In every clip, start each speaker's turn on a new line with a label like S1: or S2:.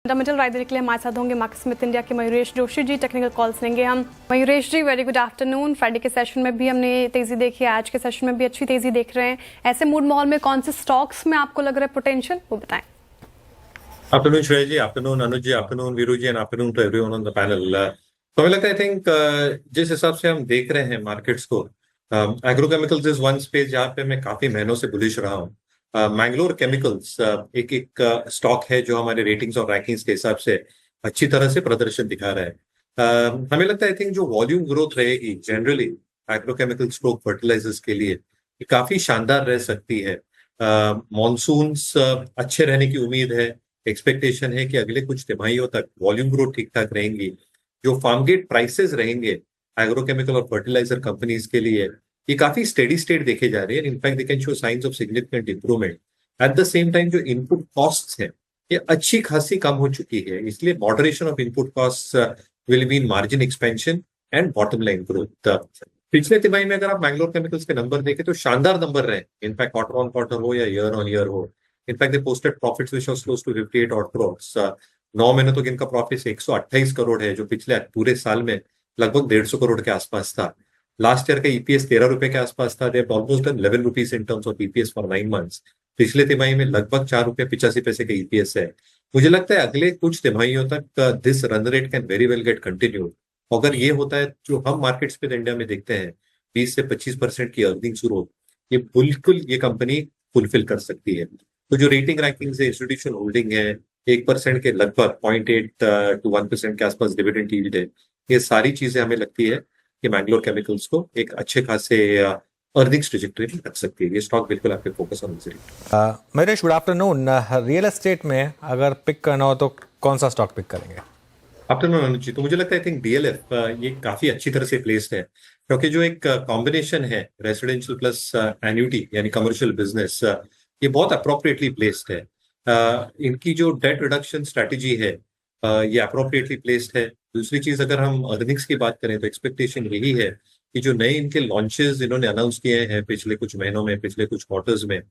S1: Fundamental राय देने के लिए हमारे साथ होंगे मार्केट स्मिथ इंडिया के मयूरेश जोशी जी। टेक्निकल कॉल्स लेंगे हम। मयूरेश जी, वेरी गुड आफ्टरनून। फ्राइडे के सेशन में भी हमने तेजी देखी, आज के सेशन में भी अच्छी तेजी देख रहे हैं। ऐसे मूड माहौल में कौन से स्टॉक्स में आपको लग रहा है पोटेंशियल, वो बताएं।
S2: Afternoon Shrey ji, afternoon Anuj ji, afternoon Veeru ji, and afternoon to everyone on the panel. तो हमें लगता है आई थिंक जिस हिसाब से हम देख रहे हैं मार्केट्स को, एग्रोकेमिकल्स इज वन स्पेस जहाँ पे मैं काफी महीनों से बुलिश रहा हूँ। मैंगलोर केमिकल्स एक एक स्टॉक है जो हमारे रेटिंग्स और रैंकिंग्स के हिसाब से अच्छी तरह से प्रदर्शन दिखा रहा है। हमें लगता है आई थिंक जो वॉल्यूम ग्रोथ रहेगी जनरली एग्रोकेमिकल स्टॉक फर्टिलाइजर्स के लिए ये काफी शानदार रह सकती है। मॉनसून्स अच्छे रहने की उम्मीद है। एक्सपेक्टेशन है कि अगले कुछ तिमाहियों तक वॉल्यूम ग्रोथ ठीक ठाक रहेंगी। जो फार्म गेट प्राइसेस रहेंगे एग्रोकेमिकल और फर्टिलाइजर कंपनीज के लिए ये काफी स्टेडी स्टेट देखे जा रहे हैं। In fact they can show science of significant improvement. At the same time जो इनपुट कॉस्ट्स है ये अच्छी खासी कम हो चुकी है, इसलिए moderation of input cost will mean margin expansion and bottom line growth. पिछले तिमाही में अगर आप मैंगलोर केमिकल्स के नंबर देखें तो शानदार नंबर रहे, इनफैक्ट क्वार्टर ऑन क्वार्टर हो या ईयर ऑन ईयर हो। In fact they posted profits which was close to 58 odd crores। 9 महीने तो इनका प्रॉफिट 128 करोड़ है, जो पिछले पूरे साल में लगभग 150 करोड़ के आसपास था। लास्ट ईयर का ईपीएस 13 रुपए के आसपास था। They almost done 11 rupees in terms of EPS for 9 months। पिछले तिमाही में लगभग 4 रुपए 85 पैसे का ईपीएस है। मुझे लगता है अगले कुछ तिमाहियों तक this run rate can very well gate continue. अगर ये होता है जो हम मार्केट्स पे इंडिया में देखते हैं 20 से 25% की अर्निंग्स ग्रोथ, ये बिल्कुल ये कंपनी फुलफिल कर सकती है। तो जो रेटिंग रैंकिंग है, इंस्टीट्यूशन होल्डिंग है, 1% के लगभग 0.8 to 1% के आसपास डिविडेंड यील्ड है, ये सारी चीजें हमें लगती है कि मैंगलोर केमिकल्स को एक अच्छे खासे अर्निंग्स ट्रेजेक्टरी में रख सकती है। ये स्टॉक बिल्कुल आपके focus on
S3: Mayuresh, good afternoon. Real estate में अगर पिक करना हो तो कौन सा स्टॉक पिक करेंगे?
S2: आफ्टरनून अनुज जी, तो मुझे लगता है आई थिंक डीएलएफ ये काफी अच्छी तरह से प्लेस्ड है, क्योंकि जो एक कॉम्बिनेशन है रेसिडेंशियल प्लस एन्युटी यानी कमर्शियल बिजनेस, ये बहुत अप्रोप्रिएटली प्लेस्ड है। इनकी जो डेट रिडक्शन स्ट्रेटेजी है ये अप्रोप्रिएटली प्लेस्ड है। दूसरी चीज अगर हम अर्निंग्स की बात करें तो एक्सपेक्टेशन यही है कि जो नए इनके लॉन्चेस इन्होंने अनाउंस किए हैं पिछले कुछ महीनों में, पिछले कुछ क्वार्टर्स में,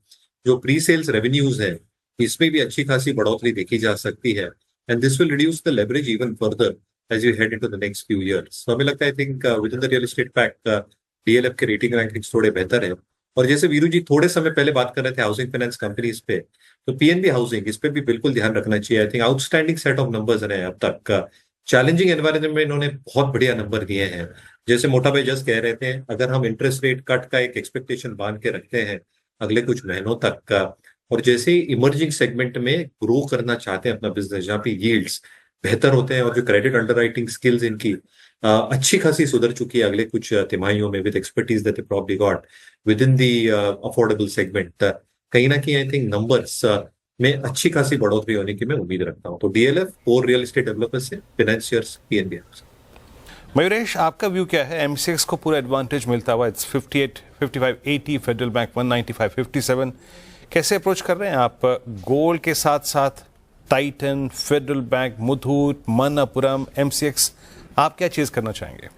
S2: जो प्री सेल्स रेवेन्यूज है इसमें भी अच्छी खासी बढ़ोतरी देखी जा सकती है। And this will reduce the leverage even further as we head into the next few years. तो हमें लगता है I think within the real estate pact DLF के रेटिंग रैंकिंग्स थोड़े बेहतर है। और जैसे वीरू जी थोड़े समय पहले बात कर रहे थे हाउसिंग फाइनेंस कंपनीज पे, तो पीएनबी हाउसिंग इस पे भी बिल्कुल ध्यान रखना चाहिए। I think outstanding set of numbers रहे अब तक। चैलेंजिंग एनवायरनमेंट में इन्होंने बहुत बढ़िया नंबर दिए हैं। जैसे मोटा भाई जस्ट कह रहे थे, अगर हम इंटरेस्ट रेट कट का एक एक्सपेक्टेशन बांध के रखते हैं अगले कुछ महीनों तक का, और जैसे इमर्जिंग सेगमेंट में ग्रो करना चाहते हैं अपना बिजनेस जहाँ पे यील्ड्स बेहतर होते हैं और जो क्रेडिट अंडरराइटिंग स्किल्स इनकी अच्छी खासी सुधर चुकी है अगले कुछ तिमाहियों में, with expertise that they probably got with in the affordable segment, कहीं ना कहीं आई थिंक नंबर्स में अच्छी खासी बढ़ोतरी होने की मैं उम्मीद रखता हूँ। तो डीएलएफ और रियल एस्टेट डेवलपर्स से फाइनेंशियर्स पीएनबी।
S4: मयूरेश, आपका व्यू क्या है? एमसीएक्स को पूरा एडवांटेज मिलता हुआ, इट्स 58, 55, 80, फेडरल बैंक 195, 57, कैसे अप्रोच कर रहे हैं आप? गोल्ड के साथ साथ Titan, Federal Bank, Muthoot, Manappuram, MCX, आप क्या चीज करना चाहेंगे?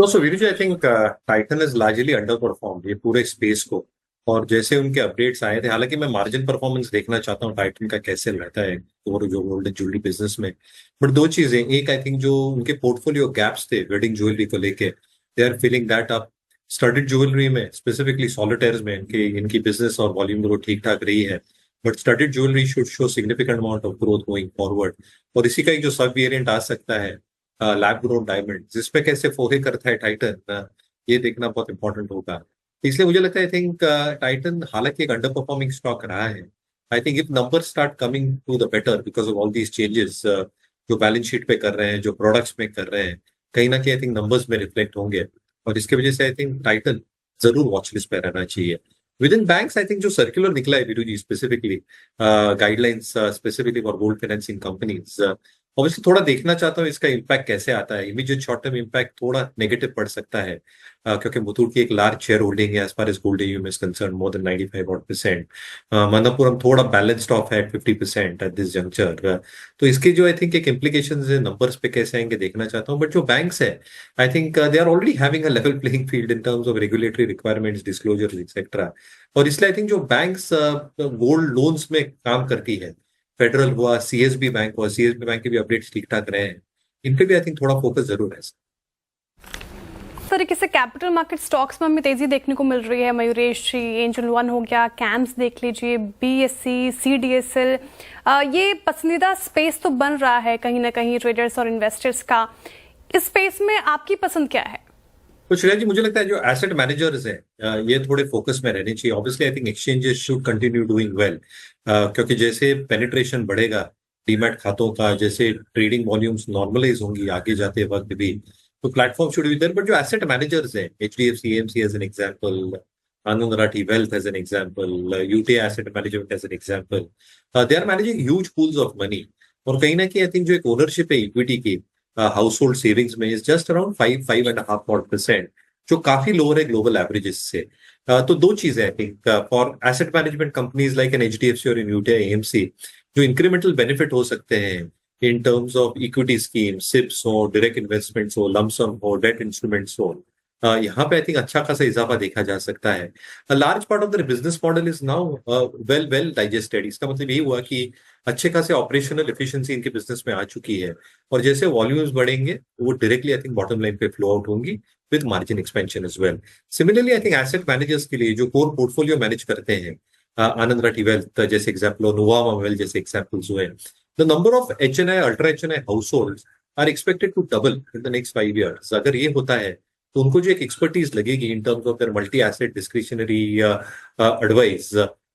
S2: So Veeru ji, I think Titan is largely underperform ये पूरे स्पेस को, और जैसे उनके अपडेट्स आए थे, हालांकि मैं मार्जिन परफॉर्मेंस देखना चाहता हूँ टाइटन का कैसे रहता है और जो गोल्ड एंड ज्वेलरी बिजनेस में। बट दो चीजें, एक आई थिंक जो उनके पोर्टफोलियो गैप्स थे वेडिंग ज्वेलरी को लेके, they are filling that up. Studded jewellery में स्पेसिफिकली सॉलिटेयर्स में इनकी बिजनेस और वॉल्यूम ग्रोथ ठीक ठाक रही है, but studded jewellery should show significant amount of growth going forward. और इसी का एक जो सब वेरिएंट आ सकता है लैब ग्रोन डायमंड, जिसपे कैसे फोहे करता है टाइटन, ये देखना बहुत इंपॉर्टेंट होगा। इसलिए मुझे लगता है आई थिंक टाइटन हालांकि एक अंडर परफॉर्मिंग स्टॉक रहा है। I think if number start coming to the better because of all these changes जो बैलेंस शीट पे कर रहे हैं, जो प्रोडक्ट्स में कर रहे हैं, कहीं ना कहीं आई थिंक नंबर्स में रिफ्लेक्ट होंगे, और इसके वजह से आई थिंक टाइटन जरूर वॉच लिस्ट पे रहना चाहिए। Within banks I think जो सर्कुलर निकला है Veeru ji, specifically guidelines specifically for gold financing companies, obviously थोड़ा देखना चाहता हूँ इसका इम्पैक्ट कैसे आता है। इमीडिएट शॉर्ट टर्म इम्पैक्ट थोड़ा नेगेटिव पड़ सकता है, क्योंकि मुथूट की एक लार्ज शेयर होल्डिंग है as far as gold AUM is concern, more than 95%। Manappuram थोड़ा बैलेंस्ड ऑफ है 50% एट दिस जंक्चर। तो इसके जो आई थिंक एक इम्प्लीकेशंस है नंबर्स पे कैसे आएंगे देखना चाहता हूँ। बट जो बैंक्स है I think they are already having a level playing field in terms of regulatory requirements, disclosures etcetera. और इसलिए आई थिंक जो बैंक्स गोल्ड लोन्स में काम करती है फेडरल हुआ, सीएसबी बैंक हुआ, सीएसबी बैंक के भी अपडेट्स ठीक ठाक रहे हैं, इन पे भी आई थिंक थोड़ा फोकस जरूर है।
S1: इस तरीके से कैपिटल मार्केट स्टॉक्स में हमें तेजी देखने को मिल रही है मयूरेश जी। एंजल वन हो गया, कैम्स देख लीजिए, बीएससी, सीडीएसएल, ये पसंदीदा स्पेस तो बन रहा है कहीं ना कहीं ट्रेडर्स और इन्वेस्टर्स का। इस स्पेस में आपकी पसंद क्या है?
S2: तो श्रेया जी, मुझे लगता है जो एसेट मैनेजर्स हैं ये थोड़े फोकस में रहने चाहिए। Obviously I think exchanges should continue doing well, क्योंकि जैसे पेनिट्रेशन बढ़ेगा डीमैट खातों का, जैसे ट्रेडिंग वॉल्यूम्स नॉर्मलाइज होंगी आगे जाते वक्त भी, तो platform should be there. But जो एसेट मैनेजर्स हैं, HDFC AMC as an example, Anand Rathi wealth as an example, UTI asset management as an example, they are managing huge pools of money. और कहीं ना कहीं आई थिंक जो एक ownership है equity की हाउस होल्ड सेविंग्स में इज जस्ट अराउंड 5.5%, जो काफी लोअर है ग्लोबल एवरेजेस से। तो दो चीजें I think for asset management companies like an HDFC और इन यूटीआई एएमसी, जो इंक्रीमेंटल बेनिफिट हो सकते हैं in terms of equity scheme, SIPs हो, डायरेक्ट इन्वेस्टमेंट्स हो, लमसम हो, डेट इंस्ट्रूमेंट्स हो, यहाँ पे आई थिंक अच्छा खासा इजाफा देखा जा सकता है। Large part of the business model is now well digested. इसका मतलब यही हुआ कि अच्छे खासे ऑपरेशनल एफिशिएंसी इनके बिजनेस में आ चुकी है, और जैसे वॉल्यूम्स बढ़ेंगे वो directly I think bottom line पे फ्लो आउट होंगी with margin expansion as well. Similarly I think asset managers के लिए जो कोर पोर्टफोलियो मैनेज करते हैं, आनंद राठी वेल्थ जैसे एग्जाम्पल और नुवामा वेल्थ जैसे एग्जाम्पल्स हुए, the number of HNI, ultra HNI household are expected to double in the next 5 years। अगर ये होता है तो उनको जो एक एक्सपर्टीज लगेगी in terms of their multi asset discretionary advice,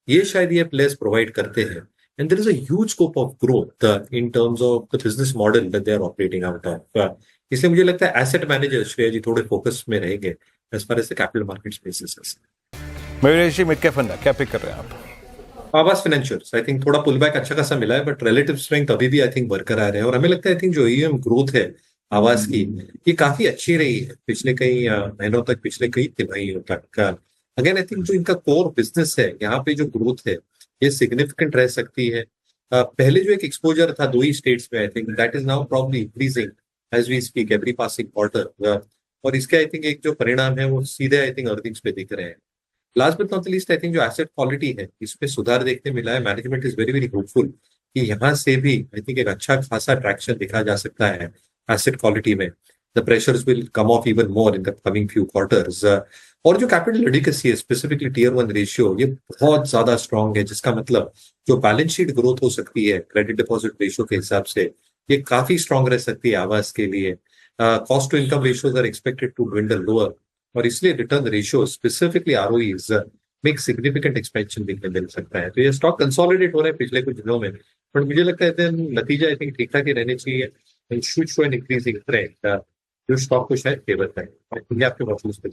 S2: ये शायद ये प्लेयर्स प्रोवाइड करते हैं। And there is a huge scope of growth in terms of the business model that they are operating out of. इसलिए मुझे लगता है एसेट मैनेजर श्रेया जी थोड़े फोकस में रहेंगे as far as the capital market spaces.
S4: Mayuresh ji, mid cap fund क्या pick कर रहे हैं आप?
S2: आवास फाइनेंशियल्स आई थिंक थोड़ा पुल बैक अच्छा खासा मिला है, बट रिलेटिव स्ट्रेंथ अभी भी आई थिंक बरकरार है। और हमें लगता है आई थिंक जो ईएम ग्रोथ है आवास की, ये काफी अच्छी रही है पिछले कई महीनों तक, पिछले कई तिमाहियों तक। अगेन आई थिंक जो इनका कोर बिजनेस है, यहाँ पे जो ग्रोथ है ये सिग्निफिकेंट रह सकती है। पहले जो एक एक्सपोजर था 2 ही स्टेट्स में, I think that is now probably increasing as we speak every passing quarter. और इसके आई थिंक एक जो परिणाम है वो सीधे आई थिंक अर्निंग्स पे दिख रहे हैं। Last but not least I think जो एसेट क्वालिटी है इसमें सुधार देखने मिला है। मैनेजमेंट इज वेरी होपफुल कि यहाँ से भी आई थिंक एक अच्छा खासा ट्रैक्शन दिखा जा सकता है एसेट क्वालिटी में। The pressures will come of even more in the coming few quarters. और जो कैपिटल एडिक्वेसी है, स्पेसिफिकली टियर 1 रेशियो, ये बहुत ज्यादा स्ट्रांग है, जिसका मतलब जो बैलेंस शीट ग्रोथ हो सकती है क्रेडिट डिपॉजिट रेशियो के हिसाब से, ये काफी स्ट्रांग रह सकती है आवास के लिए। Cost to income ratios are expected to dwindle lower, और इसलिए रिटर्न रेशियो स्पेसिफिकली आरओईज में एक सिग्निफिकेंट एक्सपेंशन देखने मिल सकता है। तो ये स्टॉक कंसोलिडेट हो रहे हैं पिछले कुछ दिनों में, बट मुझे लगता है नतीजा आई थिंक ठीक ठाक ही रहने चाहिए। Should show an increasing trend जो स्टॉक को शायद फेवर करें। आपके वॉच लिस्ट पे